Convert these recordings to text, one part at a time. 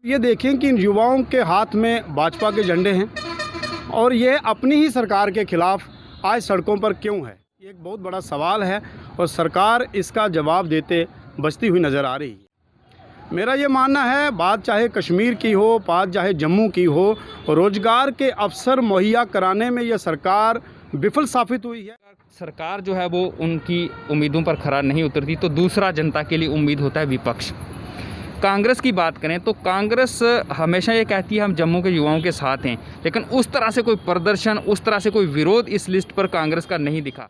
ये देखें कि इन युवाओं के हाथ में भाजपा के झंडे हैं और ये अपनी ही सरकार के खिलाफ आज सड़कों पर क्यों है। ये एक बहुत बड़ा सवाल है और सरकार इसका जवाब देते बचती हुई नज़र आ रही है। मेरा ये मानना है, बात चाहे कश्मीर की हो, बात चाहे जम्मू की हो, रोज़गार के अवसर मुहैया कराने में यह सरकार विफल साबित हुई है। सरकार जो है वो उनकी उम्मीदों पर खरा नहीं उतरती, तो दूसरा जनता के लिए उम्मीद होता है विपक्ष। कांग्रेस की बात करें तो कांग्रेस हमेशा ये कहती है हम जम्मू के युवाओं के साथ हैं, लेकिन उस तरह से कोई प्रदर्शन, उस तरह से कोई विरोध इस लिस्ट पर कांग्रेस का नहीं दिखा।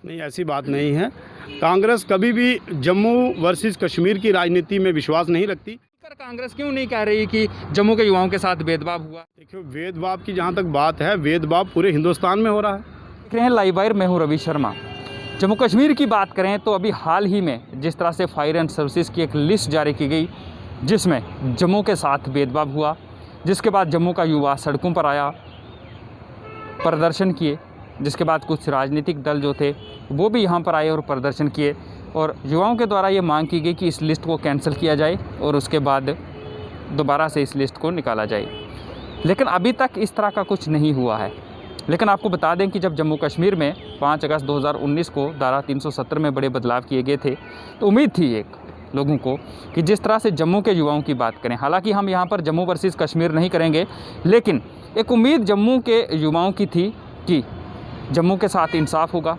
नहीं, ऐसी बात नहीं है। कांग्रेस कभी भी जम्मू वर्सेस कश्मीर की राजनीति में विश्वास नहीं रखती। कांग्रेस क्यों नहीं कह रही कि जम्मू के युवाओं के साथ भेदभाव हुआ? देखिए, भेदभाव की जहाँ तक बात है, भेदभाव पूरे हिंदुस्तान में हो रहा है। देख रहे हैं लाइव वायर, मैं हूँ रवि शर्मा। जम्मू कश्मीर की बात करें तो अभी हाल ही में जिस तरह से फायर एंड सर्विसेज की एक लिस्ट जारी की गई जिसमें जम्मू के साथ भेदभाव हुआ, जिसके बाद जम्मू का युवा सड़कों पर आया, प्रदर्शन किए, जिसके बाद कुछ राजनीतिक दल जो थे वो भी यहाँ पर आए और प्रदर्शन किए और युवाओं के द्वारा ये मांग की गई कि इस लिस्ट को कैंसिल किया जाए और उसके बाद दोबारा से इस लिस्ट को निकाला जाए। लेकिन अभी तक इस तरह का कुछ नहीं हुआ है। लेकिन आपको बता दें कि जब जम्मू कश्मीर में 5 अगस्त 2019 को धारा 370 में बड़े बदलाव किए गए थे तो उम्मीद थी एक लोगों को कि जिस तरह से जम्मू के युवाओं की बात करें, हालांकि हम यहाँ पर जम्मू वर्सेस कश्मीर नहीं करेंगे, लेकिन एक उम्मीद जम्मू के युवाओं की थी कि जम्मू के साथ इंसाफ होगा,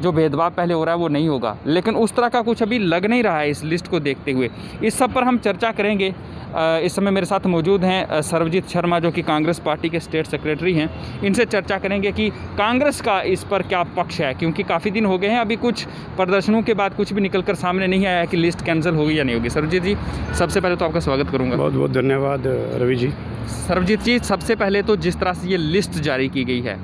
जो भेदभाव पहले हो रहा है वो नहीं होगा। लेकिन उस तरह का कुछ अभी लग नहीं रहा है इस लिस्ट को देखते हुए। इस सब पर हम चर्चा करेंगे। इस समय मेरे साथ मौजूद हैं सर्वजीत शर्मा, जो कि कांग्रेस पार्टी के स्टेट सेक्रेटरी हैं। इनसे चर्चा करेंगे कि कांग्रेस का इस पर क्या पक्ष है, क्योंकि काफ़ी दिन हो गए हैं, अभी कुछ प्रदर्शनों के बाद कुछ भी निकलकर सामने नहीं आया है कि लिस्ट कैंसिल होगी या नहीं होगी। सर्वजीत जी, सबसे पहले तो आपका स्वागत करूँगा। बहुत बहुत धन्यवाद रवि जी। सर्वजीत जी, सबसे पहले तो जिस तरह से ये लिस्ट जारी की गई है,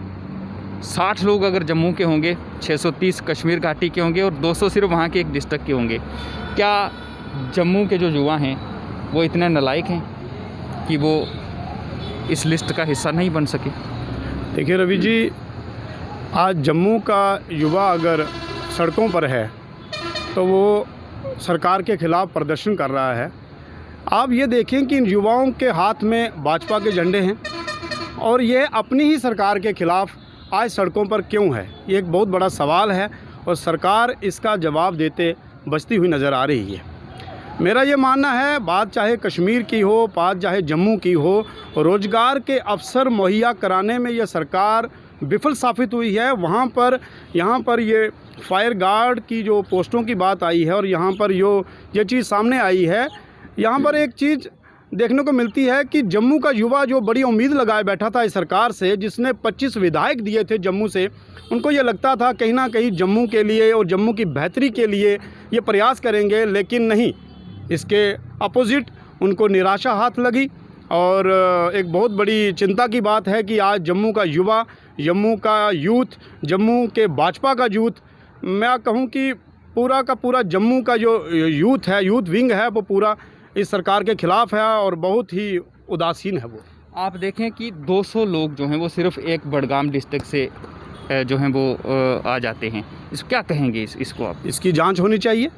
60 लोग अगर जम्मू के होंगे, 630 कश्मीर घाटी के होंगे और 200 सिर्फ वहाँ के एक डिस्ट्रिक्ट के होंगे, क्या जम्मू के जो युवा हैं वो इतने नालायक हैं कि वो इस लिस्ट का हिस्सा नहीं बन सके? देखिए रवि जी, आज जम्मू का युवा अगर सड़कों पर है तो वो सरकार के ख़िलाफ़ प्रदर्शन कर रहा है। आप ये देखें कि इन युवाओं के हाथ में भाजपा के झंडे हैं और ये अपनी ही सरकार के ख़िलाफ़ आज सड़कों पर क्यों है। ये एक बहुत बड़ा सवाल है और सरकार इसका जवाब देते बचती हुई नज़र आ रही है। मेरा ये मानना है, बात चाहे कश्मीर की हो, बात चाहे जम्मू की हो, रोज़गार के अवसर मुहैया कराने में यह सरकार विफल साबित हुई है। यहाँ पर ये फायर गार्ड की जो पोस्टों की बात आई है और यहाँ पर ये चीज़ सामने आई है, यहाँ पर एक चीज़ देखने को मिलती है कि जम्मू का युवा जो बड़ी उम्मीद लगाए बैठा था इस सरकार से, जिसने 25 विधायक दिए थे जम्मू से, उनको ये लगता था कहीं ना कहीं जम्मू के लिए और जम्मू की बेहतरी के लिए ये प्रयास करेंगे, लेकिन नहीं, इसके अपोजिट उनको निराशा हाथ लगी। और एक बहुत बड़ी चिंता की बात है कि आज जम्मू का युवा, जम्मू का यूथ, जम्मू के भाजपा का यूथ, मैं कहूँ कि पूरा का पूरा जम्मू का जो यूथ है, यूथ विंग है, वो पूरा इस सरकार के ख़िलाफ़ है और बहुत ही उदासीन है वो। आप देखें कि 200 लोग जो हैं वो सिर्फ एक बडगाम डिस्ट्रिक्ट से जो हैं वो आ जाते हैं। इस क्या कहेंगे इसको आप? इसकी जांच होनी चाहिए,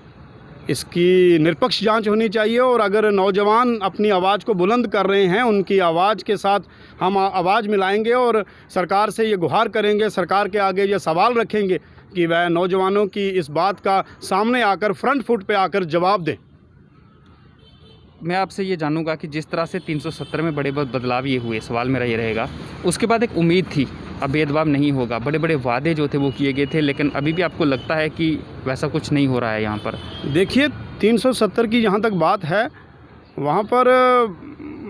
इसकी निष्पक्ष जांच होनी चाहिए। और अगर नौजवान अपनी आवाज़ को बुलंद कर रहे हैं, उनकी आवाज़ के साथ हम आवाज़ मिलाएंगे और सरकार से ये गुहार करेंगे, सरकार के आगे ये सवाल रखेंगे कि वह नौजवानों की इस बात का सामने आकर फ्रंट फुट पे आकर जवाब दें। मैं आपसे ये जानूंगा कि जिस तरह से 370 में बड़े बदलाव ये हुए, सवाल मेरा ये रहेगा, उसके बाद एक उम्मीद थी अब भेदभाव नहीं होगा, बड़े बड़े वादे जो थे वो किए गए थे, लेकिन अभी भी आपको लगता है कि वैसा कुछ नहीं हो रहा है यहाँ पर? देखिए, 370 की जहाँ तक बात है, वहाँ पर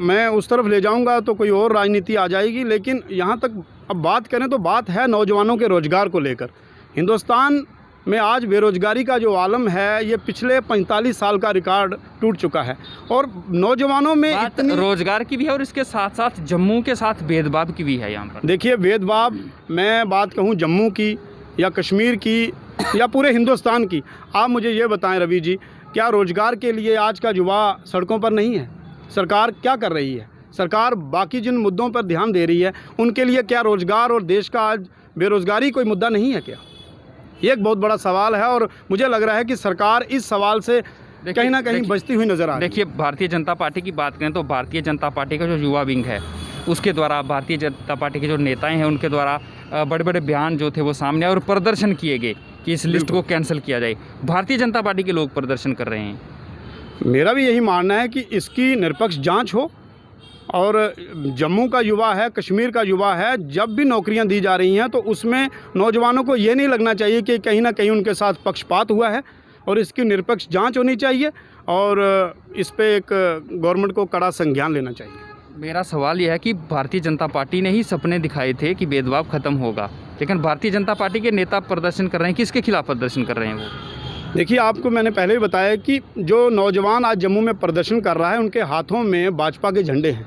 मैं उस तरफ ले जाऊँगा तो कोई और राजनीति आ जाएगी। लेकिन यहाँ तक अब बात करें तो बात है नौजवानों के रोज़गार को लेकर। हिंदुस्तान में आज बेरोज़गारी का जो आलम है, ये पिछले 45 साल का रिकॉर्ड टूट चुका है और नौजवानों में इतनी रोज़गार की भी है और इसके साथ साथ जम्मू के साथ भेदभाव की भी है यहाँ पर। देखिए, भेदभाव मैं बात कहूँ जम्मू की या कश्मीर की या पूरे हिंदुस्तान की, आप मुझे ये बताएं रवि जी, क्या रोज़गार के लिए आज का युवा सड़कों पर नहीं है? सरकार क्या कर रही है? सरकार बाकी जिन मुद्दों पर ध्यान दे रही है, उनके लिए क्या रोज़गार और देश का आज बेरोज़गारी कोई मुद्दा नहीं है क्या? ये एक बहुत बड़ा सवाल है और मुझे लग रहा है कि सरकार इस सवाल से कहीं ना कहीं बचती हुई नज़र आ रही है। देखिए, भारतीय जनता पार्टी की बात करें तो भारतीय जनता पार्टी का जो युवा विंग है उसके द्वारा, भारतीय जनता पार्टी के जो नेताएं हैं उनके द्वारा बड़े बड़े बयान जो थे वो सामने आए और प्रदर्शन किए गए कि इस लिस्ट को कैंसिल किया जाए। भारतीय जनता पार्टी के लोग प्रदर्शन कर रहे हैं। मेरा भी यही मानना है कि इसकी निरपेक्ष जांच हो, और जम्मू का युवा है, कश्मीर का युवा है, जब भी नौकरियां दी जा रही हैं तो उसमें नौजवानों को ये नहीं लगना चाहिए कि कहीं ना कहीं उनके साथ पक्षपात हुआ है, और इसकी निरपेक्ष जांच होनी चाहिए और इस पे एक गवर्नमेंट को कड़ा संज्ञान लेना चाहिए। मेरा सवाल यह है कि भारतीय जनता पार्टी ने ही सपने दिखाए थे कि भेदभाव खत्म होगा, लेकिन भारतीय जनता पार्टी के नेता प्रदर्शन कर रहे हैं। किसके खिलाफ प्रदर्शन कर रहे हैं वो? देखिए, आपको मैंने पहले ही बताया कि जो नौजवान आज जम्मू में प्रदर्शन कर रहा है उनके हाथों में भाजपा के झंडे हैं।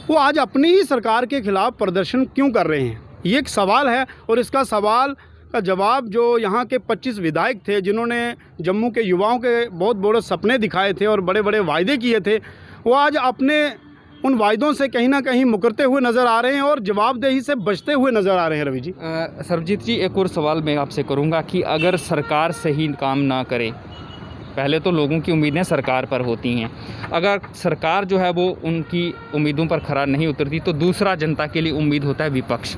वो आज अपनी ही सरकार के खिलाफ प्रदर्शन क्यों कर रहे हैं, ये एक सवाल है। और इसका सवाल का जवाब जो यहाँ के 25 विधायक थे जिन्होंने जम्मू के युवाओं के बहुत बड़े सपने दिखाए थे और बड़े बड़े वायदे किए थे, वो आज अपने उन वायदों से कहीं ना कहीं मुकरते हुए नज़र आ रहे हैं और जवाबदेही से बचते हुए नज़र आ रहे हैं। रवि जी, सरबजीत जी, एक और सवाल मैं आपसे करूंगा कि अगर सरकार सही काम ना करे, पहले तो लोगों की उम्मीदें सरकार पर होती हैं, अगर सरकार जो है वो उनकी उम्मीदों पर खरा नहीं उतरती तो दूसरा जनता के लिए उम्मीद होता है विपक्ष।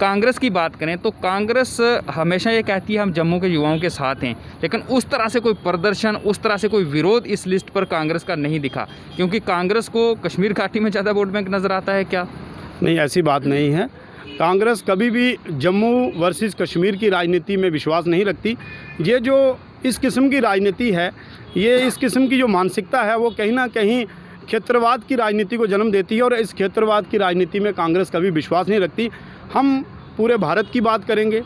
कांग्रेस की बात करें तो कांग्रेस हमेशा ये कहती है हम जम्मू के युवाओं के साथ हैं, लेकिन उस तरह से कोई प्रदर्शन, उस तरह से कोई विरोध इस लिस्ट पर कांग्रेस का नहीं दिखा, क्योंकि कांग्रेस को कश्मीर घाटी में ज़्यादा वोट बैंक नज़र आता है क्या? नहीं, ऐसी बात नहीं है। कांग्रेस कभी भी जम्मू वर्सेस कश्मीर की राजनीति में विश्वास नहीं रखती। ये जो इस किस्म की राजनीति है, ये इस किस्म की जो मानसिकता है वो कहीं ना कहीं क्षेत्रवाद की राजनीति को जन्म देती है, और इस क्षेत्रवाद की राजनीति में कांग्रेस कभी विश्वास नहीं रखती। हम पूरे भारत की बात करेंगे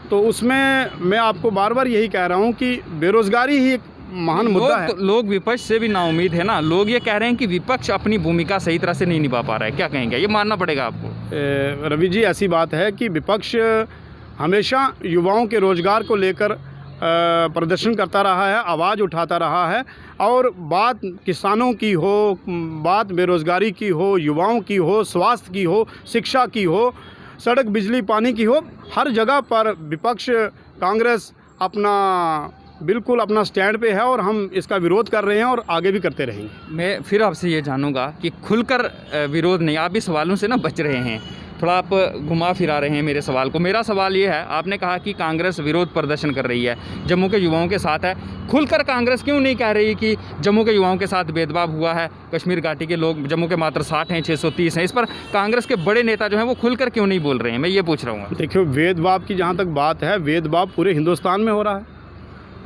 तो उसमें मैं आपको बार बार यही कह रहा हूँ कि बेरोज़गारी ही एक महान मुद्दा है। लोग विपक्ष से भी नाउम्मीद है ना, लोग ये कह रहे हैं कि विपक्ष अपनी भूमिका सही तरह से नहीं निभा पा रहा है, क्या कहेंगे? ये मानना पड़ेगा आपको। रवि जी, ऐसी बात है कि विपक्ष हमेशा युवाओं के रोज़गार को लेकर प्रदर्शन करता रहा है, आवाज़ उठाता रहा है, और बात किसानों की हो, बात बेरोज़गारी की हो, युवाओं की हो, स्वास्थ्य की हो, शिक्षा की हो, सड़क बिजली पानी की हो, हर जगह पर विपक्ष कांग्रेस बिल्कुल अपना स्टैंड पे है, और हम इसका विरोध कर रहे हैं और आगे भी करते रहेंगे। मैं फिर आपसे ये जानूंगा कि खुलकर विरोध नहीं, आप भी सवालों से ना बच रहे हैं, थोड़ा आप घुमा फिरा रहे हैं मेरे सवाल को। मेरा सवाल ये है, आपने कहा कि कांग्रेस विरोध प्रदर्शन कर रही है, जम्मू के युवाओं के साथ है, खुलकर कांग्रेस क्यों नहीं कह रही कि जम्मू के युवाओं के साथ भेदभाव हुआ है, कश्मीर घाटी के लोग जम्मू के मात्र 60 हैं, 630 हैं? इस पर कांग्रेस के बड़े नेता जो हैं वो खुलकर क्यों नहीं बोल रहे हैं, मैं ये पूछ रहा हूँ। देखिए, भेदभाव की जहाँ तक बात है, भेदभाव पूरे हिंदुस्तान में हो रहा है।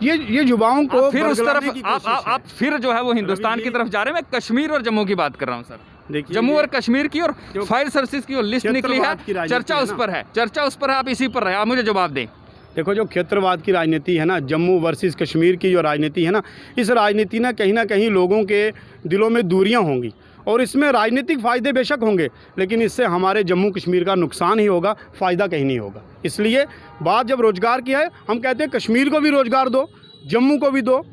ये युवाओं को फिर उस तरफ आप फिर जो है वो हिंदुस्तान की तरफ जा रहे हैं। मैं कश्मीर और जम्मू की बात कर रहा हूँ सर, देखिए, जम्मू और कश्मीर की, और फायर सर्विसेज की लिस्ट निकली है, चर्चा उस पर है, चर्चा उस पर है, आप इसी पर रहे, आप मुझे जवाब दें। देखो, जो क्षेत्रवाद की राजनीति है ना, जम्मू वर्सेस कश्मीर की जो राजनीति है ना, इस राजनीति ना कहीं लोगों के दिलों में दूरियां होंगी, और इसमें राजनीतिक फ़ायदे बेशक होंगे, लेकिन इससे हमारे जम्मू कश्मीर का नुकसान ही होगा, फ़ायदा कहीं नहीं होगा। इसलिए बात जब रोज़गार की है, हम कहते हैं कश्मीर को भी रोज़गार दो, जम्मू को भी दो,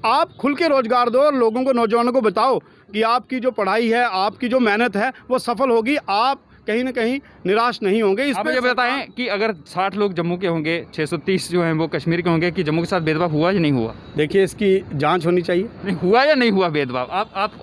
आप खुल के रोज़गार दो, और लोगों को, नौजवानों को बताओ कि आपकी जो पढ़ाई है, आपकी जो मेहनत है वो सफल होगी, आप कहीं ना कहीं निराश नहीं होंगे। इस आप ये बताएं कि अगर 60 लोग जम्मू के होंगे, 630 जो हैं वो कश्मीर के होंगे, कि जम्मू के साथ भेदभाव हुआ या नहीं हुआ? देखिए, इसकी जांच होनी चाहिए। नहीं हुआ या नहीं हुआ भेदभाव?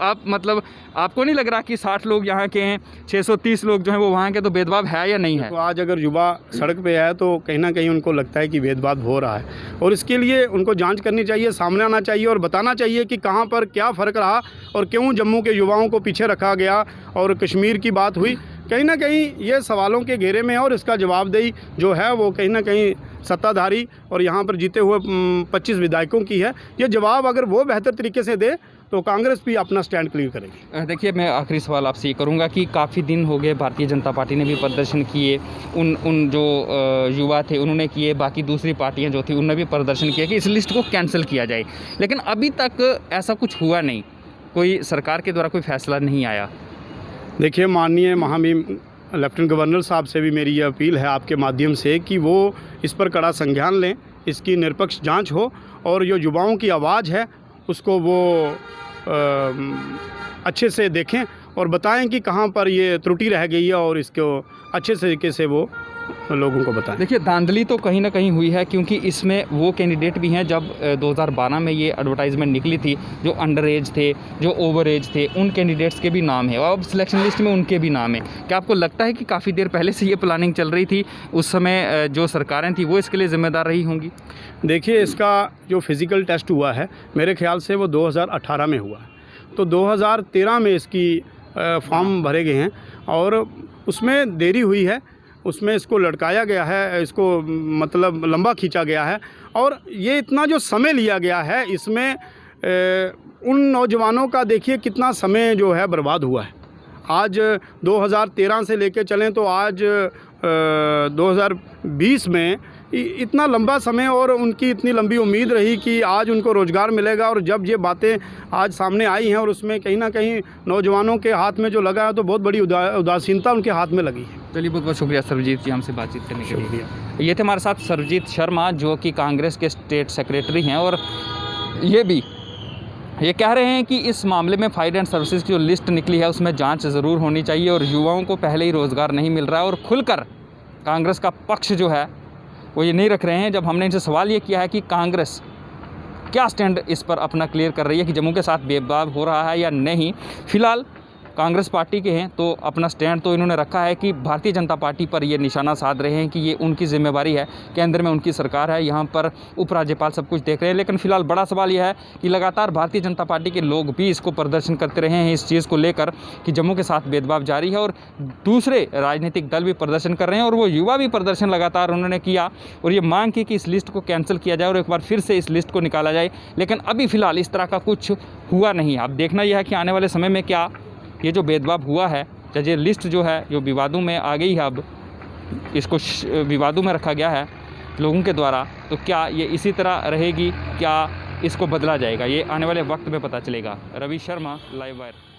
आप मतलब आपको नहीं लग रहा कि 60 लोग यहाँ के हैं, 630 लोग जो हैं वो वहाँ के, तो भेदभाव है या नहीं है? तो आज अगर युवा सड़क पे है तो कहीं ना कहीं उनको लगता है कि भेदभाव हो रहा है, और इसके लिए उनको जांच करनी चाहिए, सामने आना चाहिए और बताना चाहिए कि कहाँ पर क्या फ़र्क रहा और क्यों जम्मू के युवाओं को पीछे रखा गया और कश्मीर की बात हुई। कहीं ना कहीं ये सवालों के घेरे में है, और इसका जवाबदेही जो है वो कहीं ना कहीं सत्ताधारी और यहाँ पर जीते हुए 25 विधायकों की है। ये जवाब अगर वो बेहतर तरीके से दे तो कांग्रेस भी अपना स्टैंड क्लियर करेगी। देखिए, मैं आखिरी सवाल आपसे ये करूँगा कि काफ़ी दिन हो गए भारतीय जनता पार्टी ने भी प्रदर्शन किए, उन जो युवा थे उन्होंने किए, बाकी दूसरी पार्टियां जो थी उन्होंने भी प्रदर्शन किया कि इस लिस्ट को कैंसिल किया जाए, लेकिन अभी तक ऐसा कुछ हुआ नहीं, कोई सरकार के द्वारा कोई फैसला नहीं आया। देखिए, माननीय महामहिम लेफ्टिनेंट गवर्नर साहब से भी मेरी ये अपील है आपके माध्यम से कि वो इस पर कड़ा संज्ञान लें, इसकी निरपेक्ष जांच हो, और जो युवाओं की आवाज़ है उसको वो अच्छे से देखें और बताएं कि कहाँ पर ये त्रुटि रह गई है, और इसको अच्छे तरीके से वो लोगों को बताएं। देखिए, धांधली तो कहीं ना कहीं हुई है, क्योंकि इसमें वो कैंडिडेट भी हैं जब 2012 में ये एडवर्टाइजमेंट निकली थी, जो अंडर एज थे, जो ओवर एज थे, उन कैंडिडेट्स के भी नाम है और अब सिलेक्शन लिस्ट में उनके भी नाम है। क्या आपको लगता है कि काफ़ी देर पहले से ये प्लानिंग चल रही थी, उस समय जो सरकारें थी वो इसके लिए ज़िम्मेदार रही होंगी? देखिए, इसका जो फिज़िकल टेस्ट हुआ है मेरे ख्याल से वो 2018 में हुआ है, तो 2013 में इसकी फॉर्म भरे गए हैं और उसमें देरी हुई है, उसमें इसको लटकाया गया है, इसको मतलब लंबा खींचा गया है और ये इतना जो समय लिया गया है इसमें उन नौजवानों का देखिए कितना समय जो है बर्बाद हुआ है। आज 2013 से लेके चलें तो आज 2020 में इतना लंबा समय और उनकी इतनी लंबी उम्मीद रही कि आज उनको रोज़गार मिलेगा, और जब ये बातें आज सामने आई हैं और उसमें कहीं ना कहीं नौजवानों के हाथ में जो लगा है तो बहुत बड़ी उदासीनता उनके हाथ में लगी है। चलिए, बहुत बहुत शुक्रिया सर्वजीत जी हमसे बातचीत करने के लिए। ये थे हमारे साथ सर्वजीत शर्मा, जो कि कांग्रेस के स्टेट सेक्रेटरी हैं, और ये कह रहे हैं कि इस मामले में फायर एंड सर्विसेज की जो लिस्ट निकली है उसमें जांच ज़रूर होनी चाहिए और युवाओं को पहले ही रोज़गार नहीं मिल रहा है, और खुलकर कांग्रेस का पक्ष जो है वो ये नहीं रख रहे हैं। जब हमने इनसे सवाल ये किया है कि कांग्रेस क्या स्टैंड इस पर अपना क्लियर कर रही है कि जम्मू के साथ भेदभाव हो रहा है या नहीं, फ़िलहाल कांग्रेस पार्टी के हैं तो अपना स्टैंड तो इन्होंने रखा है कि भारतीय जनता पार्टी पर ये निशाना साध रहे हैं कि ये उनकी जिम्मेवारी है, केंद्र में उनकी सरकार है, यहाँ पर उपराज्यपाल सब कुछ देख रहे हैं। लेकिन फ़िलहाल बड़ा सवाल यह है कि लगातार भारतीय जनता पार्टी के लोग भी इसको प्रदर्शन करते रहे हैं इस चीज़ को लेकर कि जम्मू के साथ भेदभाव जारी है, और दूसरे राजनीतिक दल भी प्रदर्शन कर रहे हैं और वो युवा भी प्रदर्शन लगातार उन्होंने किया और ये मांग की कि इस लिस्ट को कैंसिल किया जाए और एक बार फिर से इस लिस्ट को निकाला जाए। लेकिन अभी फ़िलहाल इस तरह का कुछ हुआ नहीं। अब देखना यह है कि आने वाले समय में क्या ये जो भेदभाव हुआ है, ये लिस्ट जो है जो विवादों में आ गई है, अब इसको विवादों में रखा गया है लोगों के द्वारा, तो क्या ये इसी तरह रहेगी, क्या इसको बदला जाएगा, ये आने वाले वक्त में पता चलेगा। Ravi Sharma, live wire.